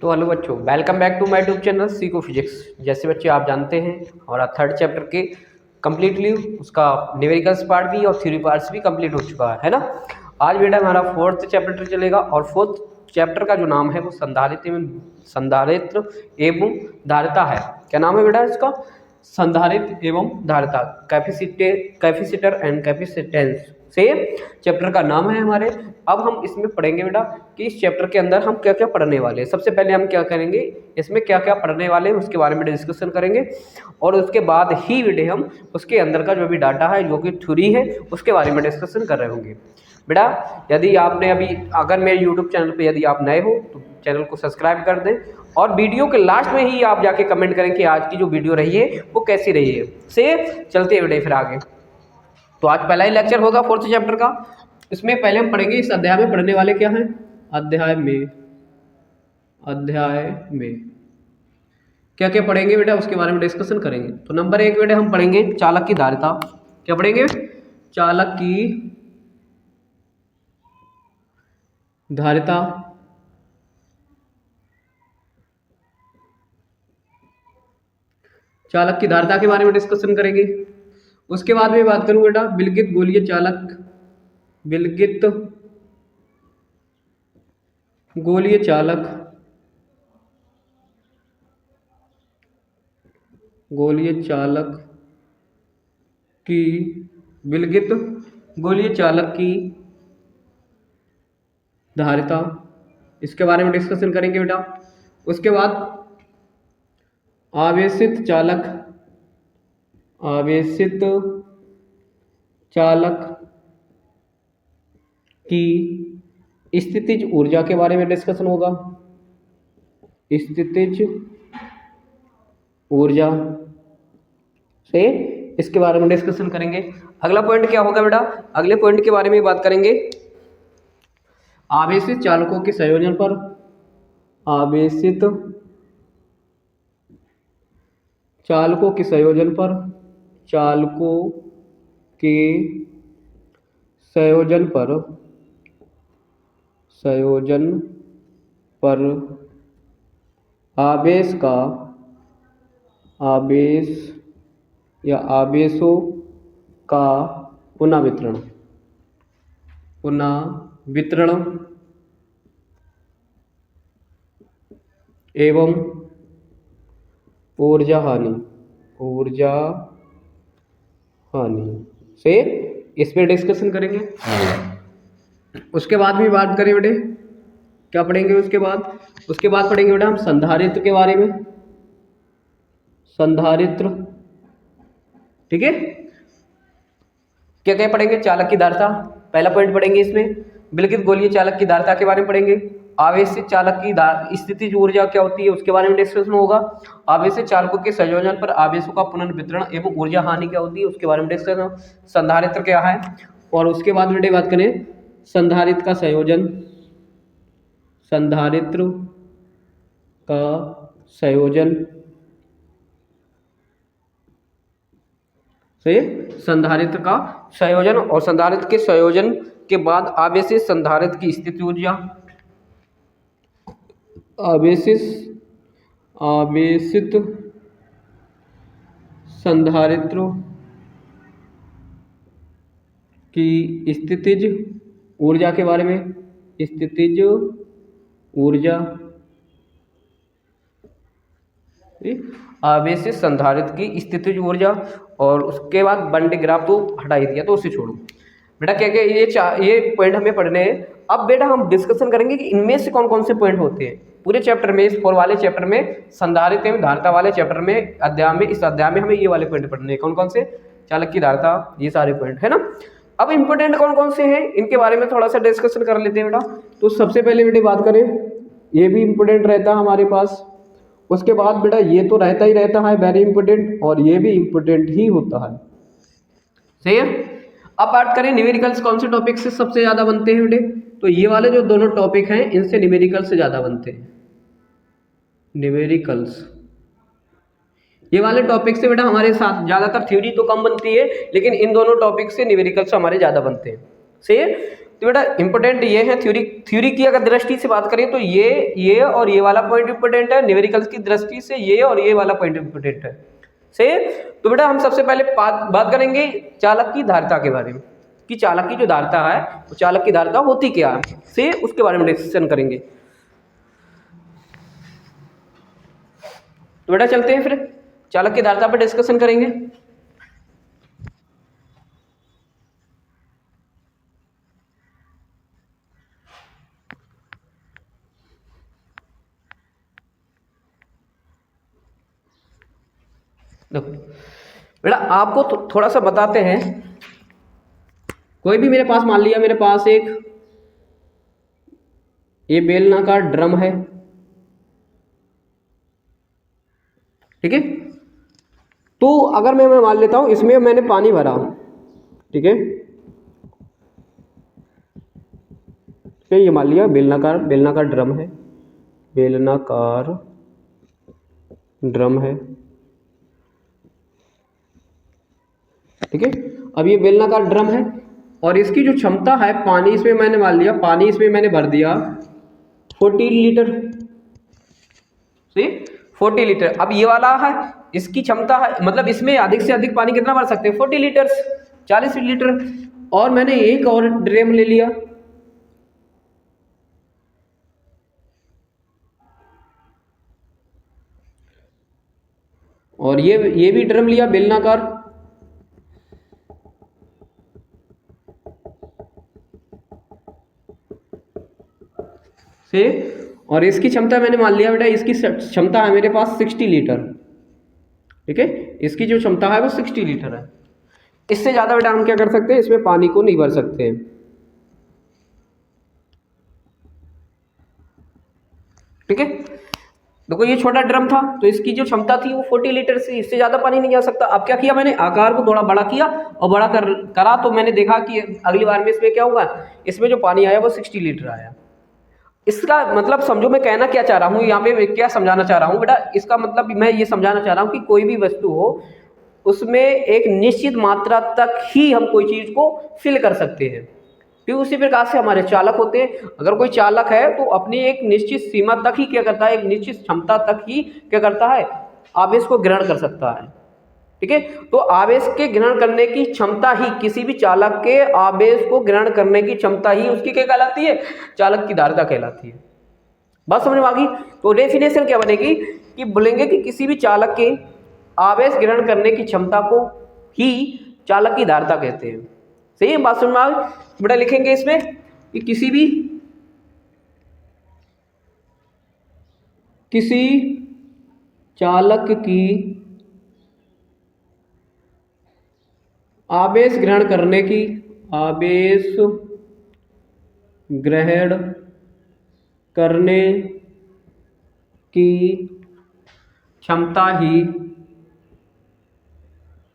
तो हेलो बच्चों, welcome back to my YouTube channel Seekho physics. जैसे बच्चे आप जानते हैं, हमारा थर्ड चैप्टर के कम्प्लीटली उसका न्यूमेरिकल्स पार्ट भी और थ्योरी पार्ट्स भी कंप्लीट हो चुका है ना। आज बेटा हमारा फोर्थ चैप्टर चलेगा और फोर्थ चैप्टर का जो नाम है वो संधारित्र एवं धारिता है। क्या नाम है बेटा इसका? संधारित्र एवं धारिता, कैपेसिटर एंड कैपेसिटेंस से चैप्टर का नाम है हमारे। अब हम इसमें पढ़ेंगे बेटा कि इस चैप्टर के अंदर हम क्या क्या पढ़ने वाले हैं। सबसे पहले हम क्या करेंगे, इसमें क्या क्या पढ़ने वाले हैं उसके बारे में डिस्कशन करेंगे और उसके बाद ही बेटे हम उसके अंदर का जो भी डाटा है, जो कि थ्योरी है, उसके बारे में डिस्कशन कर रहे होंगे। बेटा यदि आपने अभी अगर मेरे यूट्यूब चैनल पर यदि आप नए हो तो चैनल को सब्सक्राइब कर दें और वीडियो के लास्ट में ही आप जाके कमेंट करें कि आज की जो वीडियो रही है वो कैसी रही है। से चलते हैं बेटे फिर आगे। तो आज पहला ही लेक्चर होगा फोर्थ चैप्टर का। इसमें पहले हम पढ़ेंगे इस अध्याय में पढ़ने वाले क्या हैं। अध्याय में क्या क्या पढ़ेंगे बेटा उसके बारे में डिस्कशन करेंगे। तो नंबर 1 बेटा हम पढ़ेंगे चालक की धारिता। क्या पढ़ेंगे? चालक की धारिता। चालक की धारिता के बारे में डिस्कशन करेंगे। उसके बाद में बात करूं बेटा विलगित गोलीय चालक, विलगित गोलीय चालक, गोलीय चालक की विलगित गोलीय चालक की धारिता, इसके बारे में डिस्कशन करेंगे बेटा। उसके बाद आवेशित चालक, आवेशित चालक की स्थितिज ऊर्जा के बारे में डिस्कशन होगा। स्थितिज ऊर्जा से इसके बारे में डिस्कशन करेंगे। अगला पॉइंट क्या होगा बेटा? अगले पॉइंट के बारे में बात करेंगे आवेशित चालकों के संयोजन पर, आवेशित चालकों के संयोजन पर, चालकों के संयोजन पर आवेश का, आवेश या आवेशों का पुनर्वितरण एवं ऊर्जा हानि से इस पे डिस्कशन करेंगे। उसके बाद भी बात करें बेटे क्या पढ़ेंगे उसके बाद पढ़ेंगे बेटा हम संधारित्र के बारे में। संधारित्र, ठीक है। क्या क्या पढ़ेंगे? चालक की धारिता पहला पॉइंट पढ़ेंगे। इसमें विलगित गोलीय चालक की धारिता के बारे में पढ़ेंगे। आवेशित चालक की स्थितिज ऊर्जा क्या होती है उसके बारे में डिस्कशन होगा। आवेशित चालकों के संयोजन पर आवेशों का पुनर्वितरण एवं ऊर्जा हानि क्या होती है उसके बारे में डिस्कशन। संधारित्र क्या है और उसके बाद बेटे बात करें संधारित्र का संयोजन, संधारित्र का संयोजन से संधारित्र का संयोजन और संधारित्र के संयोजन के बाद आवेशित संधारित्र की स्थितिज ऊर्जा, आवेशित संधारित्र की स्थितिज ऊर्जा के बारे में, स्थितिज ऊर्जा, आवेशित संधारित्र की स्थितिज ऊर्जा। और उसके बाद वन डे ग्राफ तो हटा ही दिया तो उसे छोड़ो बेटा। क्या क्या ये पॉइंट हमें पढ़ने हैं। अब बेटा हम डिस्कशन करेंगे कि इनमें से कौन कौन से पॉइंट होते हैं पूरे चैप्टर में। इस 4 वाले चैप्टर में, संधारित्र एवं धारिता वाले चैप्टर में, इस अध्याय में हमें ये वाले पॉइंट पढ़ने हैं। कौन कौन से? चालक की धारिता, ये सारे पॉइंट है ना। अब इंपॉर्टेंट कौन कौन से हैं इनके बारे में थोड़ा सा डिस्कशन कर लेते हैं बेटा। तो सबसे पहले बेटे बात करें, ये भी इंपॉर्टेंट रहता है हमारे पास। उसके बाद बेटा ये तो रहता ही रहता है वेरी इंपॉर्टेंट, और ये भी इंपॉर्टेंट ही होता है, सही है। अब बात करें न्यूमेरिकल्स कौन से टॉपिक से सबसे ज्यादा बनते हैं बेटे। तो ये वाले जो दोनों टॉपिक हैं इनसे न्यूमेरिकल्स से ज्यादा बनते हैं। न्यूमेरिकल्स ये वाले टॉपिक से बेटा हमारे साथ ज्यादातर थ्योरी तो कम बनती है, लेकिन इन दोनों टॉपिक से न्यूमेरिकल्स हमारे ज्यादा बनते हैं, सही है। तो बेटा इंपॉर्टेंट ये है, थ्योरी की अगर दृष्टि से बात करें तो ये और ये वाला पॉइंट इंपॉर्टेंट है, न्यूमेरिकल्स की दृष्टि से ये और ये वाला पॉइंट इंपॉर्टेंट है। सही। तो बेटा हम सबसे पहले बात करेंगे चालक की धारिता के बारे में, कि चालक की जो धारिता है वो चालक की धारिता होती क्या है, से उसके बारे में डिस्कशन करेंगे। तो बेटा चलते हैं फिर चालक की धारिता पर डिस्कशन करेंगे। देखो बेटा आपको थोड़ा सा बताते हैं, कोई भी मेरे पास मान लिया मेरे पास एक ये बेलनाकार ड्रम है, ठीक है। तो अगर मैं मान लेता हूं इसमें मैंने पानी भरा, ठीक है, ये मान लिया बेलनाकार ड्रम है, बेलनाकार ड्रम है, ठीक है। अब ये बेलनाकार ड्रम है और इसकी जो क्षमता है पानी इसमें मैंने मान लिया, पानी इसमें मैंने भर दिया 40 लीटर, सही 40 लीटर। अब ये वाला है इसकी क्षमता है, मतलब इसमें अधिक से अधिक पानी कितना भर सकते हैं 40 लीटर, 40 लीटर। और मैंने एक और ड्रम ले लिया, और ये भी ड्रम लिया बेलनाकार, से और इसकी क्षमता मैंने मान लिया बेटा, इसकी क्षमता है मेरे पास 60 लीटर, ठीक है। इसकी जो क्षमता है वो 60 लीटर है। इससे ज़्यादा बेटा हम क्या कर सकते हैं, इसमें पानी को नहीं भर सकते हैं, ठीक है। देखो ये छोटा ड्रम था तो इसकी जो क्षमता थी वो 40 लीटर से, इससे ज़्यादा पानी नहीं जा सकता। अब क्या किया मैंने, आकार को थोड़ा बड़ा किया और बड़ा करा तो मैंने देखा कि अगली बार में इसमें क्या हुआ, इसमें जो पानी आया वो 60 लीटर आया। इसका मतलब समझो मैं कहना क्या चाह रहा हूँ यहाँ पे, क्या समझाना चाह रहा हूँ बेटा, इसका मतलब मैं ये समझाना चाह रहा हूँ कि कोई भी वस्तु हो उसमें एक निश्चित मात्रा तक ही हम कोई चीज़ को फिल कर सकते हैं। फिर उसी प्रकार से हमारे चालक होते हैं, अगर कोई चालक है तो अपनी एक निश्चित सीमा तक ही क्या करता है, एक निश्चित क्षमता तक ही क्या करता है, आवेश को ग्रहण कर सकता है, ठीक है। तो आवेश के ग्रहण करने की क्षमता ही, किसी भी चालक के आवेश को ग्रहण करने की क्षमता ही उसकी क्या कहलाती है, चालक की धारिता कहलाती है। बात समझ में आ गई। तो डेफिनेशन क्या बनेगी कि बोलेंगे कि किसी भी चालक के आवेश ग्रहण करने की क्षमता को ही चालक की धारिता कहते हैं। सही है, बात समझ में आ गई। बेटा लिखेंगे इसमें कि किसी चालक की आवेश ग्रहण करने की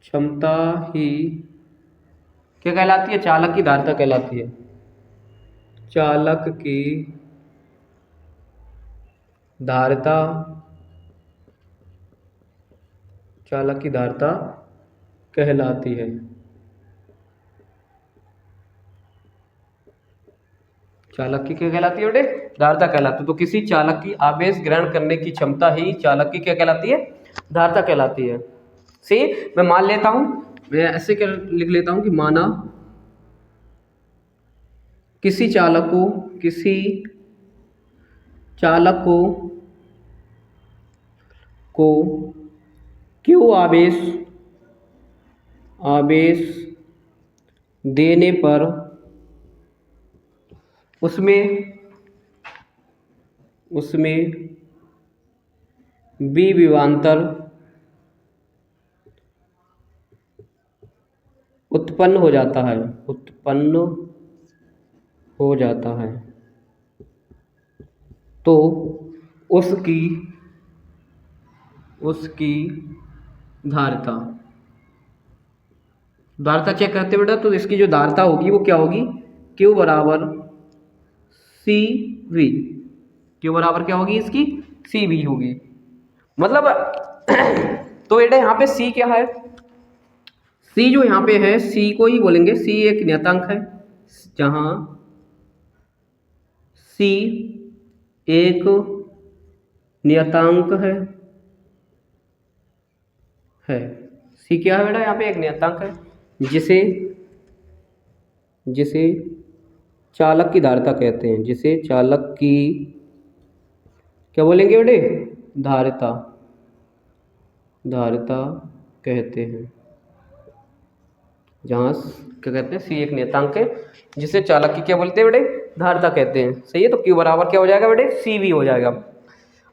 क्षमता ही क्या कहलाती है, चालक की धारिता कहलाती है। चालक की धारिता कहलाती है। चालक की क्या कहलाती है बेटे, धारिता कहलाती है। तो किसी चालक की आवेश ग्रहण करने की क्षमता ही चालक की क्या कहलाती है, धारिता कहलाती है। से मैं मान लेता हूं, मैं ऐसे क्या लिख लेता हूं कि माना किसी चालक को क्यू आवेश देने पर उसमें बी विभवांतर उत्पन्न हो जाता है, तो उसकी धारिता चेक करते बेटा। तो इसकी जो धारिता होगी वो क्या होगी, Q बराबर CV। Q बराबर क्या होगी इसकी, CV होगी। मतलब तो बेटा यहाँ पे C क्या है, C जो यहाँ पे है C को ही बोलेंगे, C एक नियतांक है, जहाँ सी एक नियतांक है। सी क्या है बेटा, यहाँ पे एक नियतांक है जिसे जिसे चालक की धारिता कहते हैं, जिसे चालक की क्या बोलेंगे बेटे, धारिता कहते हैं। जहाँ क्या कहते हैं, सी एक नियतांक है जिसे चालक की क्या बोलते हैं बेटे, धारिता कहते हैं। सही है, तो क्यू बराबर क्या हो जाएगा बेटे, सी वी हो जाएगा।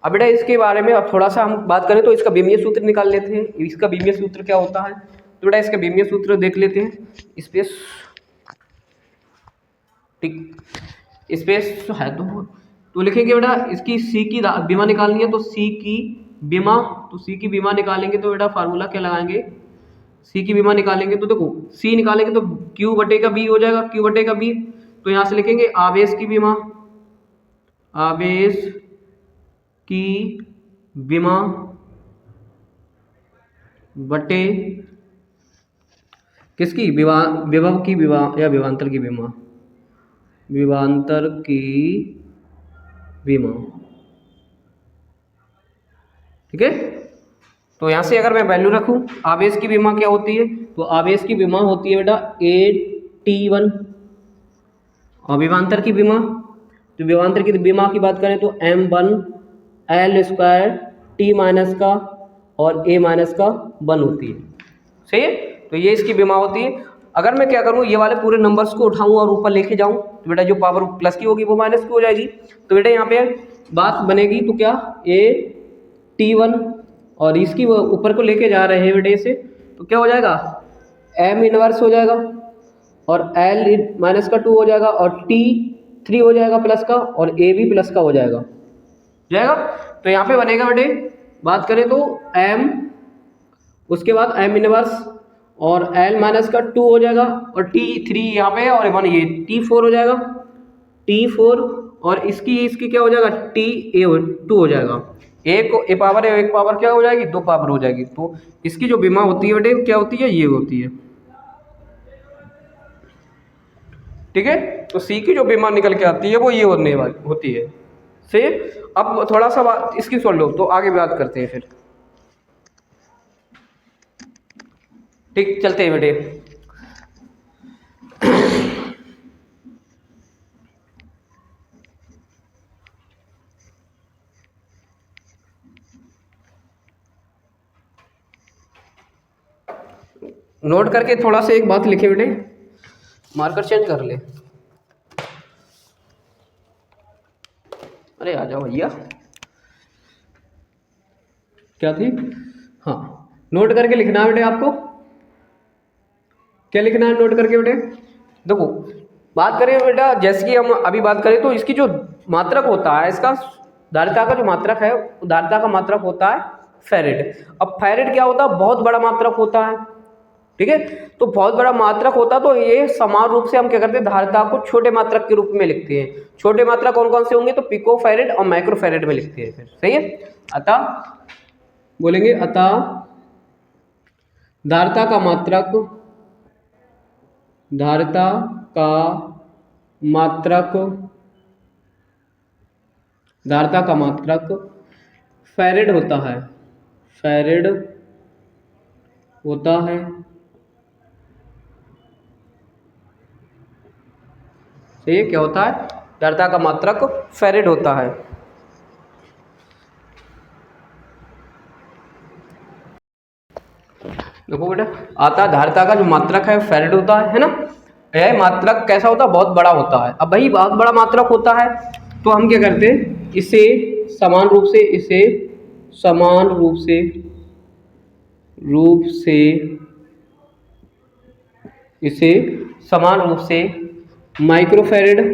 अब बेटा इसके बारे में अब थोड़ा सा हम बात करें तो इसका बीमीय सूत्र निकाल लेते हैं। इसका बीमीय सूत्र क्या होता है, तो बेटा इसका बीमीय सूत्र देख लेते हैं। स्पेस ठीक, स्पेस है तो लिखेंगे बेटा, इसकी सी की बीमा निकालनी है तो सी की बीमा, तो सी की बीमा निकालेंगे तो बेटा फार्मूला क्या लगाएंगे, सी की बीमा निकालेंगे तो देखो सी निकालेंगे तो क्यू बटे का बी हो जाएगा, क्यू बटे का बी। तो यहाँ से लिखेंगे आवेश की बीमा, आवेश की बीमा बटे किसकी, विभव की बीमा या विभवांतर की बीमा, विभवांतर की बीमा। ठीक है, तो यहाँ से अगर मैं वैल्यू रखूं, आवेश की बीमा क्या होती है, तो आवेश की बीमा होती है बेटा AT1। और विभवांतर की बीमा, तो विभवांतर की बीमा की बात करें तो M1 L² T माइनस का और A माइनस का 1 होती है। सही है, तो ये इसकी बीमा होती है। अगर मैं क्या करूँ, ये वाले पूरे नंबर्स को उठाऊं और ऊपर लेके जाऊं तो बेटा जो पावर प्लस की होगी वो माइनस की हो जाएगी। तो बेटा यहाँ पे बात बनेगी तो क्या, AT1 और इसकी वो ऊपर को लेके जा रहे हैं बेटे इसे, तो क्या हो जाएगा, M इनवर्स हो जाएगा और L माइनस का 2 हो जाएगा और T3 हो जाएगा प्लस का और A भी प्लस का हो जाएगा। तो यहाँ पे बनेगा बेटे, बात करें तो M, उसके बाद M इनवर्स और L माइनस का 2 हो जाएगा और T3 यहाँ पे और 1 ये T4 हो जाएगा, T4 और इसकी क्या हो जाएगा, T2 हो जाएगा। एक पावर है, एक पावर क्या हो जाएगी, 2 पावर हो जाएगी। तो इसकी जो बीमा होती है बेटे क्या होती है, ये होती है। ठीक है, तो सी की जो बीमा निकल के आती है वो ये होने वाली होती है। सही, अब थोड़ा सा बात इसकी सुन लो तो आगे बात करते हैं फिर। ठीक, चलते हैं बेटे। नोट करके थोड़ा सा एक बात लिखे बेटे, मार्कर चेंज कर ले। अरे आ जाओ भैया, क्या थी, हाँ नोट करके लिखना है बेटे आपको। क्या लिखना है नोट करके बेटे, देखो बात करें बेटा, जैसे कि हम अभी बात करें तो इसकी जो मात्रक होता है, इसका धारिता का जो मात्रक है, धारिता का मात्रक होता है फैरेड। अब फैरेड क्या होता है, बहुत बड़ा मात्रक होता है। ठीक है, तो बहुत बड़ा मात्रक होता है तो ये समान रूप से हम क्या करते हैं, धारिता को छोटे मात्रक के रूप में लिखते हैं। छोटे मात्रक कौन कौन से होंगे, तो पिको फैरेड और माइक्रो फैरेड में लिखते हैं फिर। सही है, अतः बोलेंगे, अतः धारिता का मात्रक, धारिता का मात्रक, धारिता का मात्रक फैरेड होता है, फैरेड होता है। सही है, क्या होता है, धारिता का मात्रक फैरेड होता है। देखो बेटा, आता धारिता का जो मात्रक है फैरेड होता है ना। यह मात्रक कैसा होता है, बहुत बड़ा होता है। अब वही बहुत बड़ा मात्रक होता है तो हम क्या करते हैं, इसे समान रूप से, इसे समान रूप से माइक्रो फैरेड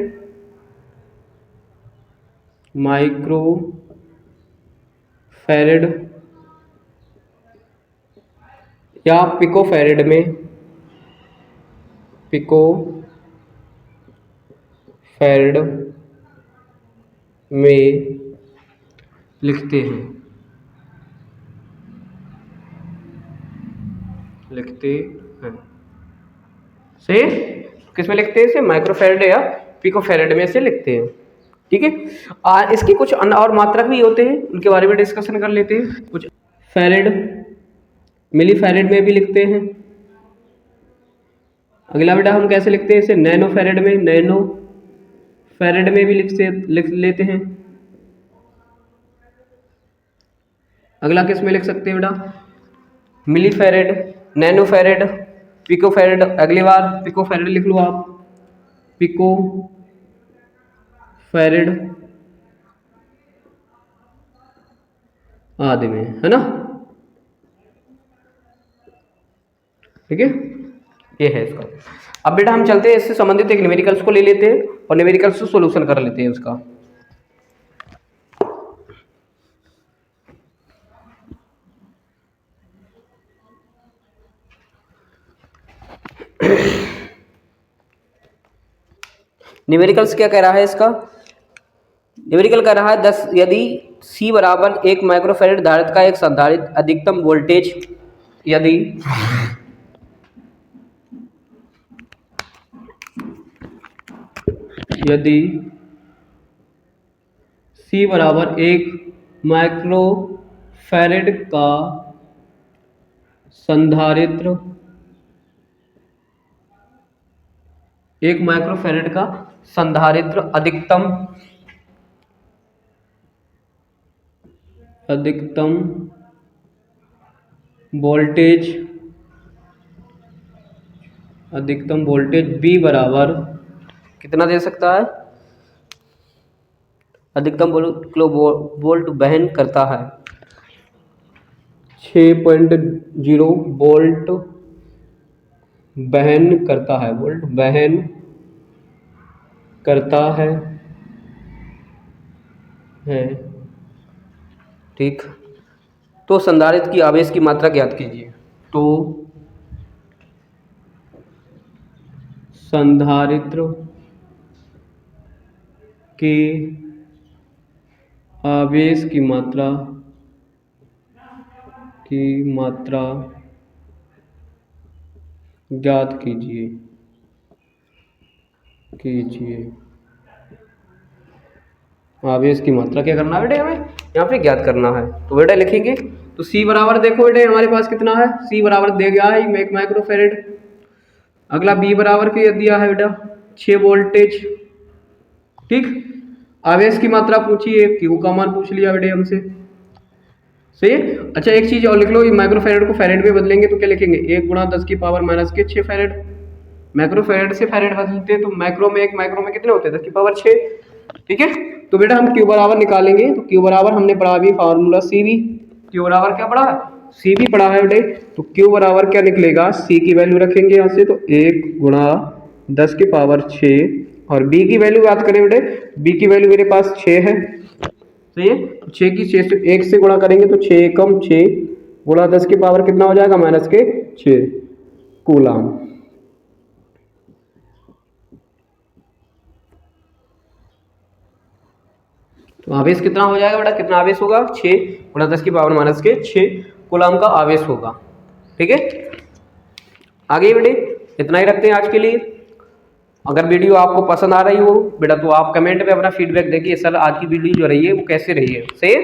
या पिको फैरेड में लिखते हैं। सही, किस में लिखते हैं इसे, माइक्रो फैरेड या पिको फैरेड में से लिखते हैं। ठीक है। इसके कुछ अन्य और मात्रक भी होते हैं, उनके बारे में डिस्कशन कर लेते हैं। कुछ फैरेड, मिली फैरेड में भी लिखते हैं। अगला बेटा हम कैसे लिखते हैं इसे, नैनो फैरेड में, नैनो फैरेड में भी लिख लेते हैं। अगला किस में लिख सकते हैं बेटा, milli farad, nano farad, pico farad. अगली बार पिको फैरेड लिख लो आप, पिको फैरेड आदि में, है ना, ठीक है, ये है इसका। अब बेटा हम चलते हैं इससे संबंधित एक न्यूमेरिकल्स को ले लेते हैं और न्यूमेरिकल्स को सॉल्यूशन कर लेते हैं उसका। न्यूमेरिकल्स क्या कह रहा है इसका, न्यूमेरिकल कह रहा है 10 यदि C बराबर 1 माइक्रोफैरेड धारिता का एक संधारित्र अधिकतम वोल्टेज, यदि C बराबर 1 माइक्रोफैरेड का संधारित्र, 1 माइक्रोफैरेड का संधारित्र अधिकतम वोल्टेज B बराबर कितना दे सकता है, अधिकतम किलो वोल्ट वहन करता है, 6.0 वोल्ट वहन करता है, वोल्ट वहन करता है, ठीक। तो संधारित्र की आवेश की मात्रा ज्ञात कीजिए। तो संधारित्र के आवेश की मात्रा ज्ञात कीजिए। आवेश की मात्रा क्या करना है बेटे, हमें यहाँ पे ज्ञात करना है। तो बेटा लिखेंगे, तो C बराबर देखो बेटे हमारे पास कितना है, C बराबर दे गया है 1 माइक्रोफैरेड। अगला B बराबर के दिया है बेटा 6 वोल्टेज, ठीक। आवेश की मात्रा पूछी है, Q का मान पूछ लिया बेटे हमसे, सही है। अच्छा एक चीज और लिख लो, माइक्रोफैरेड को फैरेड में बदलेंगे तो क्या लिखेंगे, 1 × 10⁻⁻6 फैरेड। माइक्रोफैरेड से फैरेड बदलते हैं तो माइक्रो में 1 माइक्रो में कितने होते हैं, 10⁻6, ठीक है। तो बेटा हम Q बराबर निकालेंगे, तो Q बराबर हमने पढ़ा अभी फार्मूला CV, Q बराबर क्या पढ़ा है, CV पढ़ा है बेटे। तो Q बराबर क्या निकलेगा, C की वैल्यू रखेंगे यहाँ से, तो 1 × 10⁻6 और B की वैल्यू याद करें बेटे, B की वैल्यू मेरे पास 6 है, सही है। 6 की 6 से 1 से गुणा करेंगे तो 6 × 6 × 10 की पावर कितना हो जाएगा, -6 कूलाम। तो आवेश कितना हो जाएगा बेटा, कितना आवेश होगा, 6 × 10 की पावर -6 कूलाम का आवेश होगा, ठीक है। आगे बेटे इतना ही रखते हैं आज के लिए। अगर वीडियो आपको पसंद आ रही हो बेटा तो आप कमेंट में अपना फीडबैक देखिए, सर आज की वीडियो जो रही है वो कैसे रही है, सही है।